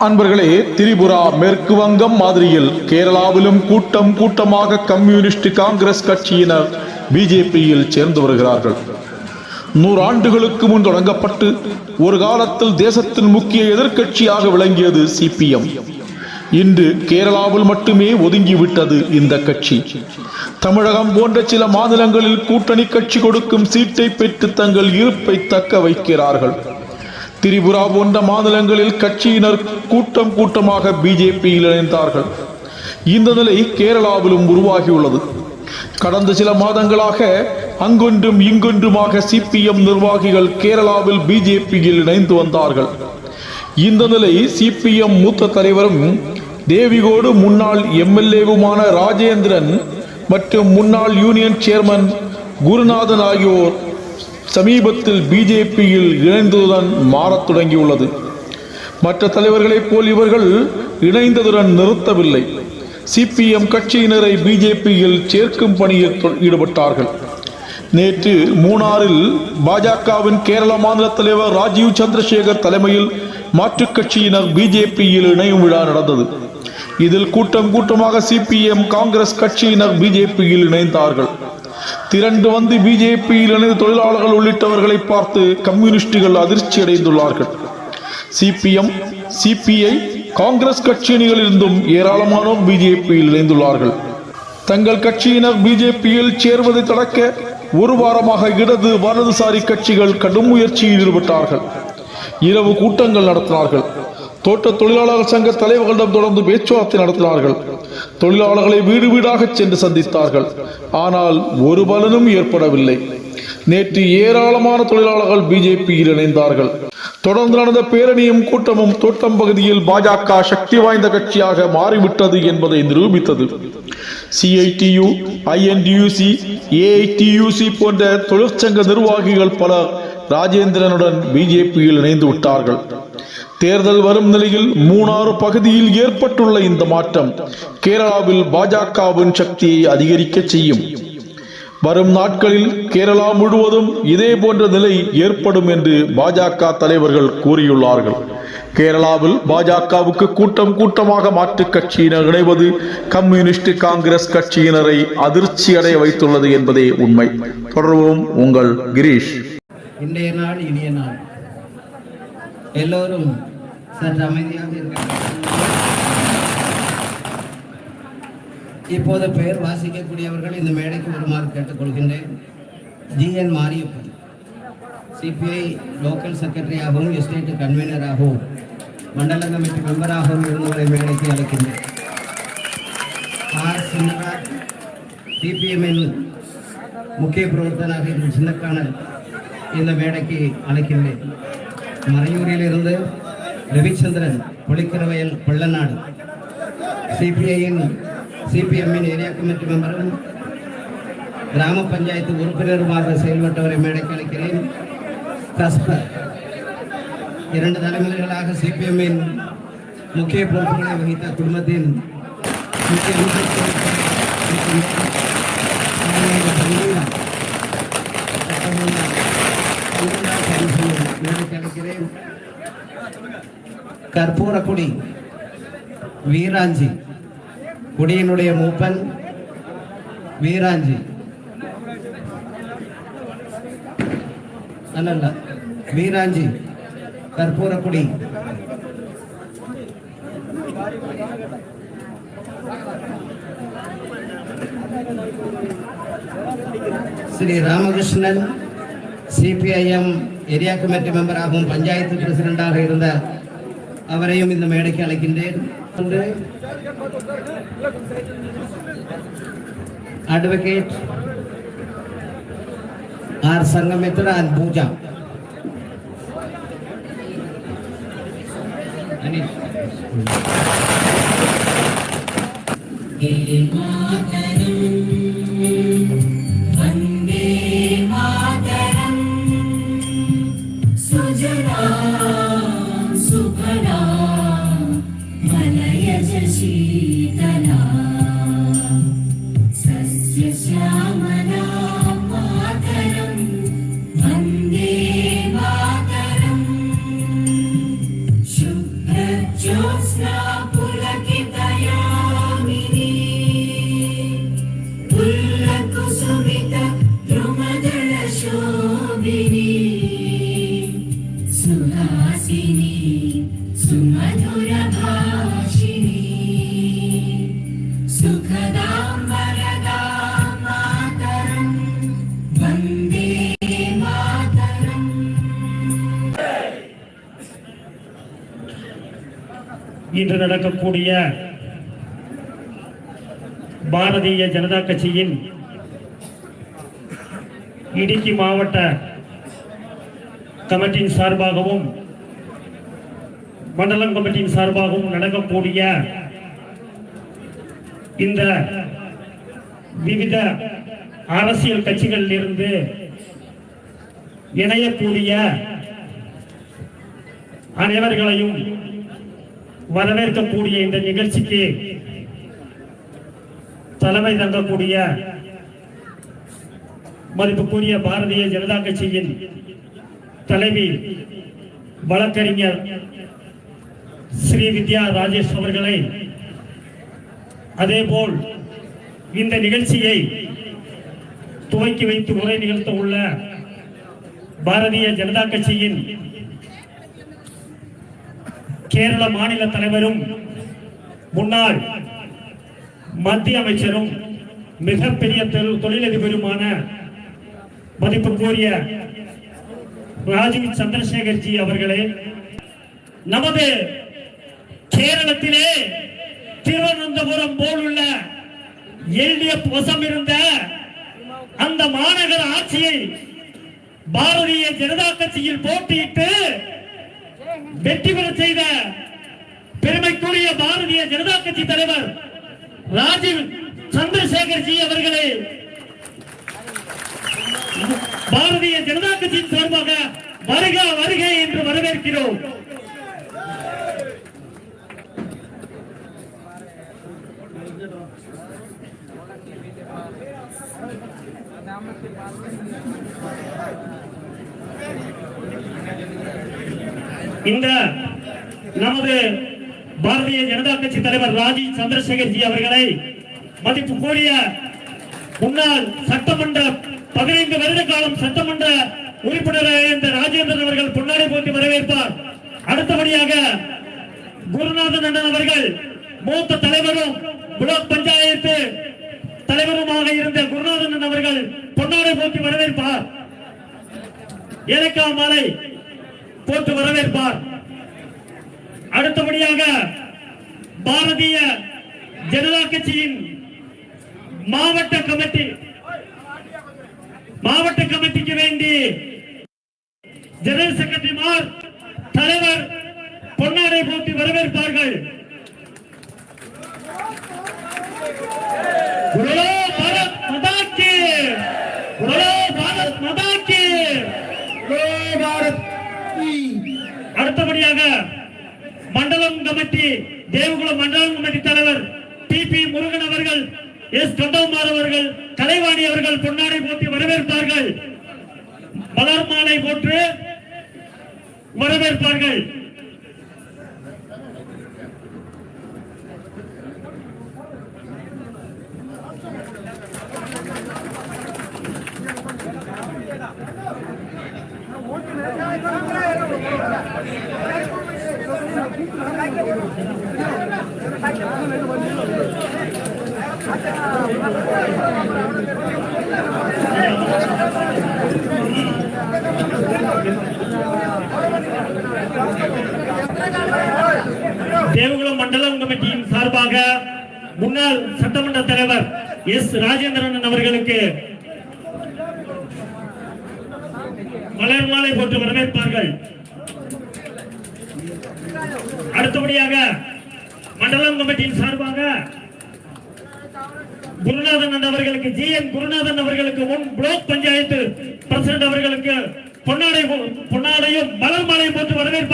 அன்பர்களே, திரிபுரா மேற்கு வங்கம் மாதிரியில் கேரளாவிலும் கூட்டம் கூட்டமாக கம்யூனிஸ்ட் காங்கிரஸ் கட்சியினர் பிஜேபியில் சேர்ந்து வருகிறார்கள். 100 ஆண்டுகளுக்கு முன் தொடங்கப்பட்டு ஒரு காலத்தில் தேசத்தின் முக்கிய எதிர்க்கட்சியாக விளங்கியது சிபிஎம். இன்று கேரளாவில் மட்டுமே ஒதுங்கிவிட்டது இந்த கட்சி. தமிழகம் போன்ற சில மாநிலங்களில் கூட்டணி கட்சி கொடுக்கும் சீட்டை பெற்று தங்கள் இருப்பை தக்க வைக்கிறார்கள். திரிபுரா போன்ற மாநிலங்களில் கட்சியினர் கூட்டம் கூட்டமாக பிஜேபியில் இணைந்தார்கள். இந்த நிலை கேரளாவிலும் உருவாகியுள்ளது. கடந்த சில மாதங்களாக அங்கொன்றும் இங்கொன்றுமாக சிபிஎம் நிர்வாகிகள் கேரளாவில் பிஜேபியில் இணைந்து வந்தார்கள். இந்த நிலை சிபிஎம் மூத்த தலைவரும் தேவிகோடு முன்னாள் எம்எல்ஏவுமான ராஜேந்திரன் மற்றும் முன்னாள் யூனியன் சேர்மன் குருநாதன் ஆகியோர் சமீபத்தில் பிஜேபியில் இணைந்ததுடன் மாறத் தொடங்கியுள்ளது. மற்ற தலைவர்களைப் போல் இவர்கள் இணைந்ததுடன் நிறுத்தவில்லை. சிபிஎம் கட்சியினரை பிஜேபியில் சேர்க்கும் பணியில் ஈடுபட்டார்கள். நேற்று மூணாறில் பாஜகவின் கேரள மாநில தலைவர் ராஜீவ் சந்திரசேகர் தலைமையில் மாற்றுக் கட்சியினர் பிஜேபியில் இணையும் விழா நடந்தது. இதில் கூட்டம் கூட்டமாக சிபிஎம் காங்கிரஸ் கட்சியினர் பிஜேபியில் இணைந்தார்கள். திரண்டு வந்து பிஜேபியில் இணைந்த தொழிலாளர்கள் உள்ளிட்டவர்களை பார்த்து கம்யூனிஸ்டுகள் அதிர்ச்சி அடைந்துள்ளார்கள். சிபிஎம், சிபிஐ, காங்கிரஸ் கட்சியினரிலிருந்தும் ஏராளமானோர் பிஜேபியில் இணைந்துள்ளார்கள். தங்கள் கட்சியினர் பிஜேபியில் சேர்வதை தடுக்க ஒரு வாரமாக இடது வலதுசாரி கட்சிகள் கடும் முயற்சியில் ஈடுபட்டார்கள். இரவு கூட்டங்கள் நடத்தினார்கள். தோட்ட தொழிலாளர்கள் சங்க தலைவர்களிடம் தொடர்ந்து பேச்சுவார்த்தை நடத்தினார்கள். தொழிலாளர்களை வீடு வீடாக சென்று சந்தித்தார்கள். ஆனால் ஒரு பலனும் ஏற்படவில்லை. நேற்று ஏராளமான தொழிலாளர்கள் பிஜேபியில் இணைந்தார்கள். தொடர்ந்து நடந்த பேரணியும் கூட்டமும் தோட்டம் பகுதியில் பாஜக சக்தி வாய்ந்த கட்சியாக மாறிவிட்டது என்பதை நிரூபித்தது. சிஐடியு, ஐஎன்டியூசி, ஏஐடியூசி போன்ற தொழிற்சங்க நிர்வாகிகள் பலர் ராஜேந்திரனுடன் பிஜேபியில் இணைந்து விட்டார்கள். தேர்தல் வரும் நிலையில் மூணாறு பகுதியில் ஏற்பட்டுள்ள இந்த மாற்றம் கேரளாவில் பாஜகவின் சக்தியை அதிகரிக்க செய்யும். வரும் நாட்களில் கேரளா முழுவதும் இதே போன்ற நிலை ஏற்படும் என்று பாஜக தலைவர்கள் கூறியுள்ளார்கள். கேரளாவில் பாஜகவுக்கு கூட்டம் கூட்டமாக மாற்றுக் கட்சியினர் இணைவது கம்யூனிஸ்ட் காங்கிரஸ் கட்சியினரை அதிர்ச்சி அடைய வைத்துள்ளது என்பதே உண்மை. தொடர்வோம். உங்கள் கிரீஷ். இன்றைய நாள் இனிய நாள். எல்லோரும் சற்று அமைதியாக இருக்கிறார்கள். இப்போது பெயர் வாசிக்கக்கூடியவர்கள் இந்த மேடைக்கு வருமாறு கேட்டுக்கொள்கின்றேன். GN மாரியப்பன், சிபிஐ லோக்கல் செக்ரட்டரியாகவும் எஸ்டேட் கன்வீனராகவும் மண்டல கமிட்டி மெம்பராகவும் இருந்தவரை மேடைக்கு அழைக்கின்றேன். ஆர் சின்னராஜ், சிபிஎம்மின் முக்கிய பிரவர்த்தனாக இருக்கும் சின்னக்கானல் இந்த மேடைக்கு அழைக்கின்றேன். மறையூரில் இருந்து ரவிச்சந்திரன், பொலிக்கரவயல், பள்ளநாடு, சிபிஎம்மின் ஏரியா கமிட்டி மெம்பரும் கிராம பஞ்சாயத்து உறுப்பினருமாக செயல்பட்டவரை மேடைக்கு அழைக்கிறேன். கஸ்பர், 2 தலைமுறைகளாக சிபிஎம்மின் முக்கிய பொறுப்புகளை வகித்த குடும்பத்தின் முக்கிய மேடைக்கு அழைக்கிறேன். கற்பூரக்குடி வீராஞ்சி, குடியினுடைய மூப்பன் வீராஞ்சி, அல்ல Veeranji Karpurakudi. Shri Ramakrishnan, CPIM area committee மெம்பராகவும் பஞ்சாயத்து பிரசிடண்டாக இருந்த அவரையும் இந்த மேடைக்கு அழைக்கின்றேன். Advocate R Sanghamitra and Pooja. शुभ्रज्योत्स्ना ज्योत्स्ना पुलकितयामिनी पुल्लकुसुमित द्रुमदलशोभिनी सुहासिनी सुमधुरभाषिणी सुखदां वरदां मातरं वन्दे मातरम्. இன்று நடக்கக்கூடிய பாரதிய ஜனதா கட்சியின் இடுக்கி மாவட்ட கமிட்டியின் சார்பாகவும் மண்டலம் கமிட்டியின் சார்பாகவும் நடக்கக்கூடிய இந்த விவித அரசியல் கட்சிகளில் இருந்து இணையக்கூடிய அனைவர்களையும் வரவேற்கக்கூடிய இந்த நிகழ்ச்சிக்கு தலைமை தங்கக்கூடிய மதிப்புக்குரிய பாரதிய ஜனதா கட்சியின் தலைவி வழக்கறிஞர் ஸ்ரீ வித்யா ராஜேஷ் அவர்களை, அதேபோல் இந்த நிகழ்ச்சியை துவக்கி வைத்து உரை நிகழ்த்த உள்ள பாரதிய ஜனதா கட்சியின் கேரள மாநில தலைவரும் முன்னாள் மத்திய அமைச்சரும் மிகப்பெரிய தொழிலதிபருமான மதிப்புக்குரிய ராஜீவ் சந்திரசேகர்ஜி அவர்களே, நமது கேரளத்திலே திருவனந்தபுரம் போலுள்ள எல்டிஎஃப் வசம் இருந்த அந்த மாநகர ஆட்சியை பாரதிய ஜனதா கட்சியில் போட்டியிட்டு வெற்றி பெற செய்த பெருமைக்குரிய பாரதிய ஜனதா கட்சி தலைவர் ராஜீவ் சந்திரசேகர்ஜி அவர்களே, பாரதிய ஜனதா கட்சியின் சார்பாக வருக வருக என்று வரவேற்கிறோம். இந்த நமது பாரதிய ஜனதா கட்சி தலைவர் ராஜீவ் சந்திரசேகர்ஜி அவர்களை மதிப்புக்குரிய முன்னாள் சட்டமன்ற 15 வருட காலம் சட்டமன்ற உறுப்பினராக இருந்த ராஜேந்திரன் அவர்கள் பொன்னாடை போட்டி வரவேற்பார். அடுத்தபடியாக குருநாதன் அண்ணன் அவர்கள் மூத்த தலைவரும் பிளாக் பஞ்சாயத்து தலைவருமாக இருந்த குருநாதன் அவர்கள் பொன்னாடை போட்டி வரவேற்பார். ஏலக்கா மாலை போட்டு வரவேற்பார். அடுத்தபடியாக பாரதிய ஜனதா கட்சியின் மாவட்ட கமிட்டிக்கு வேண்டி ஜெனரல் செக்ரட்டரிமார் தலைவர் பொன்னாடை போட்டு வரவேற்பார்கள். பாரத் மாதா கி, பாரத் மாதா கி. அடுத்தபடியாக மண்டலம் கமிட்டி தேவகுலம் மண்டலம் கமிட்டி தலைவர் டிபி முருகன் அவர்கள், எஸ் கண்டகுமார் அவர்கள், கலைவாணி அவர்கள் பொன்னாடை போட்டி வரவேற்பார்கள். மலர் மாலை போட்டு வரவேற்பார்கள். தேவகுலம் மண்டலம் கமிட்டியின் சார்பாக முன்னாள் சட்டமன்ற தலைவர் எஸ் ராஜேந்திரன் அவர்களுக்கு மலர் மாலை போட்டு வரவேற்பார்கள். அடுத்தபடியாக மண்டலம் கமிட்டியின் சார்பாக குருநாதன் அவர்களுக்கு, ஜிஎன் குருநாதன் அவர்களுக்கு, முன் பிளாக் பஞ்சாயத்து பிரசிடன்ட் அவர்களுக்கு பொன்னாடையும் மலர் மாலை போட்டு வரவேற்பார்கள்.